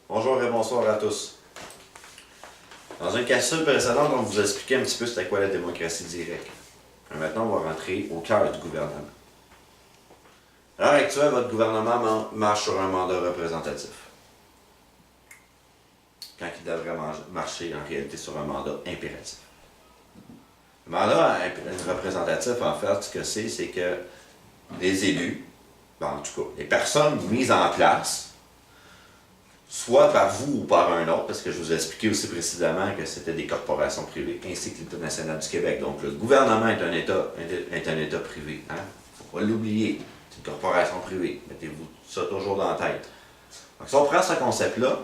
Bonjour et bonsoir à tous. Dans une capsule précédente, on vous a expliqué un petit peu c'était quoi la démocratie directe. Maintenant, on va rentrer au cœur du gouvernement. À l'heure actuelle, votre gouvernement marche sur un mandat représentatif. Quand il devrait marcher en réalité sur un mandat impératif. Le mandat représentatif, en fait, ce que c'est que les élus, en tout cas, les personnes mises en place, soit par vous ou par un autre, parce que je vous ai expliqué aussi précédemment que c'était des corporations privées, ainsi que l'État national du Québec. Donc le gouvernement est un État privé. Hein? Faut pas l'oublier. C'est une corporation privée. Mettez-vous ça toujours dans la tête. Donc si on prend ce concept-là,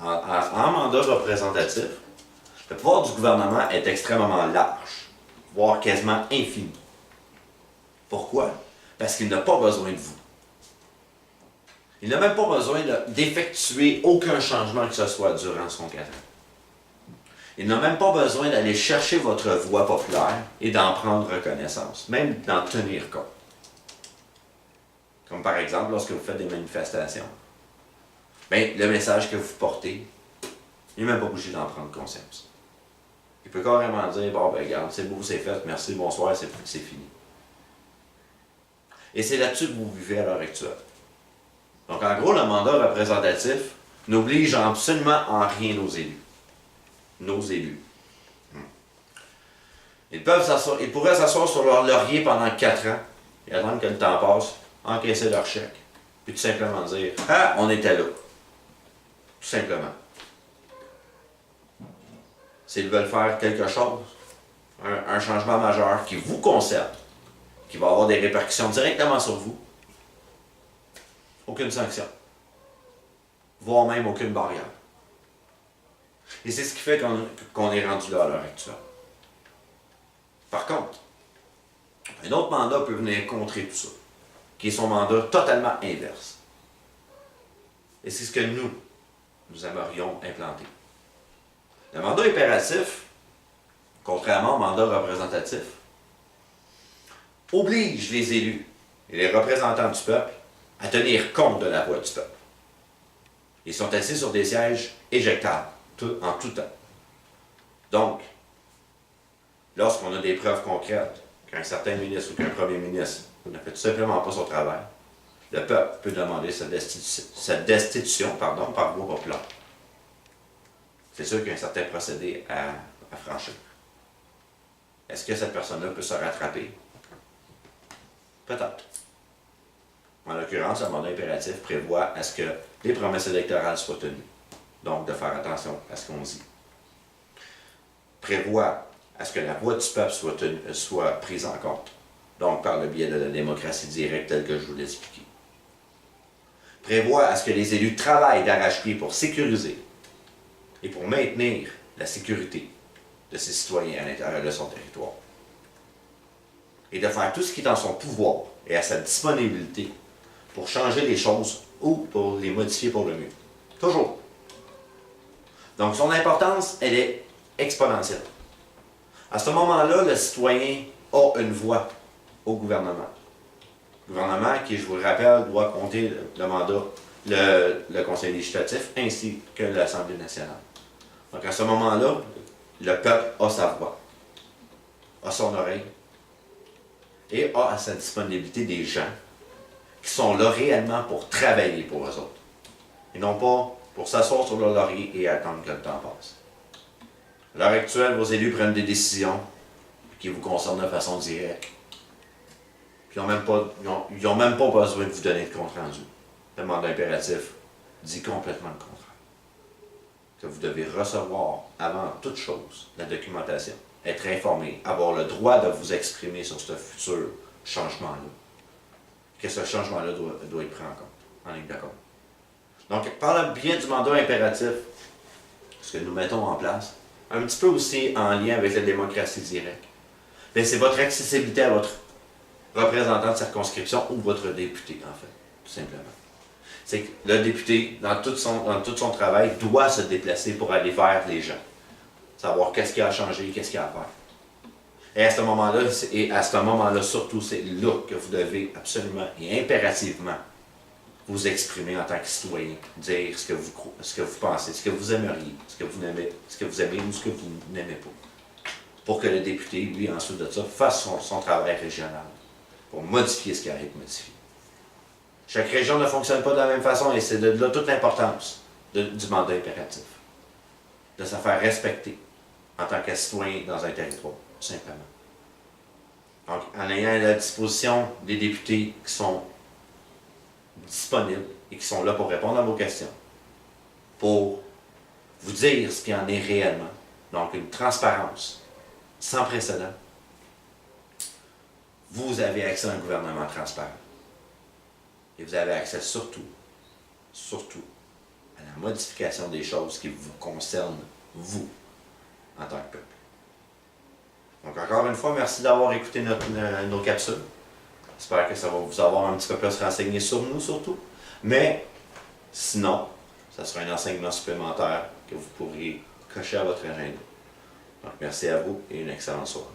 en mandat représentatif, le pouvoir du gouvernement est extrêmement large, voire quasiment infini. Pourquoi? Parce qu'il n'a pas besoin de vous. Il n'a même pas besoin d'effectuer aucun changement que ce soit durant son 4 ans. Il n'a même pas besoin d'aller chercher votre voix populaire et d'en prendre reconnaissance, même d'en tenir compte. Comme par exemple lorsque vous faites des manifestations. Bien, le message que vous portez, il n'est même pas obligé d'en prendre conscience. Il peut carrément dire, bon ben regarde, c'est beau, c'est fait, merci, bonsoir, c'est fini. Et c'est là-dessus que vous vivez à l'heure actuelle. Donc, en gros, le mandat représentatif n'oblige absolument en rien nos élus. Nos élus. Ils pourraient s'asseoir sur leur laurier pendant 4 ans et attendre que le temps passe, encaisser leur chèque, puis tout simplement dire « Ah, on était là. » Tout simplement. S'ils veulent faire quelque chose, un changement majeur qui vous concerne, qui va avoir des répercussions directement sur vous, aucune sanction, voire même aucune barrière. Et c'est ce qui fait qu'on est rendu là à l'heure actuelle. Par contre, un autre mandat peut venir contrer tout ça, qui est son mandat totalement inverse. Et c'est ce que nous aimerions implanter. Le mandat impératif, contrairement au mandat représentatif, oblige les élus et les représentants du peuple à tenir compte de la voix du peuple. Ils sont assis sur des sièges éjectables, en tout temps. Donc, lorsqu'on a des preuves concrètes qu'un certain ministre ou qu'un premier ministre ne fait tout simplement pas son travail, le peuple peut demander sa destitution par voie populaire. C'est sûr qu'il y a un certain procédé à franchir. Est-ce que cette personne-là peut se rattraper? Peut-être. En l'occurrence, le mandat impératif prévoit à ce que les promesses électorales soient tenues. Donc, de faire attention à ce qu'on dit. Prévoit à ce que la voix du peuple soit prise en compte. Donc, par le biais de la démocratie directe telle que je vous l'ai expliqué. Prévoit à ce que les élus travaillent d'arrache-pied pour sécuriser et pour maintenir la sécurité de ses citoyens à l'intérieur de son territoire. Et de faire tout ce qui est en son pouvoir et à sa disponibilité pour changer les choses ou pour les modifier pour le mieux. Toujours. Donc son importance, elle est exponentielle. À ce moment-là, le citoyen a une voix au gouvernement. Le gouvernement qui, je vous le rappelle, doit compter le mandat, le Conseil législatif ainsi que l'Assemblée nationale. Donc à ce moment-là, le peuple a sa voix, a son oreille et a à sa disponibilité des gens qui sont là réellement pour travailler pour eux autres. Et non pas pour s'asseoir sur leur laurier et attendre que le temps passe. À l'heure actuelle, vos élus prennent des décisions qui vous concernent de façon directe. Puis ils n'ont même pas besoin de vous donner de compte rendu. Le mandat impératif dit complètement le contraire. Que vous devez recevoir, avant toute chose, la documentation, être informé, avoir le droit de vous exprimer sur ce futur changement-là. Que ce changement-là doit être pris en compte, en ligne d'accord. Donc, par le biais du mandat impératif, ce que nous mettons en place, un petit peu aussi en lien avec la démocratie directe, c'est votre accessibilité à votre représentant de circonscription ou votre député, en fait, tout simplement. C'est que le député, dans tout son travail, doit se déplacer pour aller vers les gens. Savoir qu'est-ce qui a changé, qu'est-ce qu'il y a à faire. Et à ce moment-là, surtout, c'est là que vous devez absolument et impérativement vous exprimer en tant que citoyen, dire ce que vous pensez, ce que vous aimeriez, ce que vous aimez ou ce que vous n'aimez pas. Pour que le député, lui, ensuite de ça, fasse son travail régional pour modifier ce qui arrive modifier. Chaque région ne fonctionne pas de la même façon et c'est de là toute l'importance du mandat impératif. De se faire respecter en tant que citoyen dans un territoire, tout simplement. Donc, en ayant à la disposition des députés qui sont disponibles et qui sont là pour répondre à vos questions, pour vous dire ce qu'il en est réellement, donc une transparence sans précédent, vous avez accès à un gouvernement transparent. Et vous avez accès surtout à la modification des choses qui vous concernent, vous, en tant que peuple. Donc encore une fois, merci d'avoir écouté nos capsules. J'espère que ça va vous avoir un petit peu plus renseigné sur nous surtout. Mais sinon, ça sera un enseignement supplémentaire que vous pourriez cocher à votre agenda. Donc merci à vous et une excellente soirée.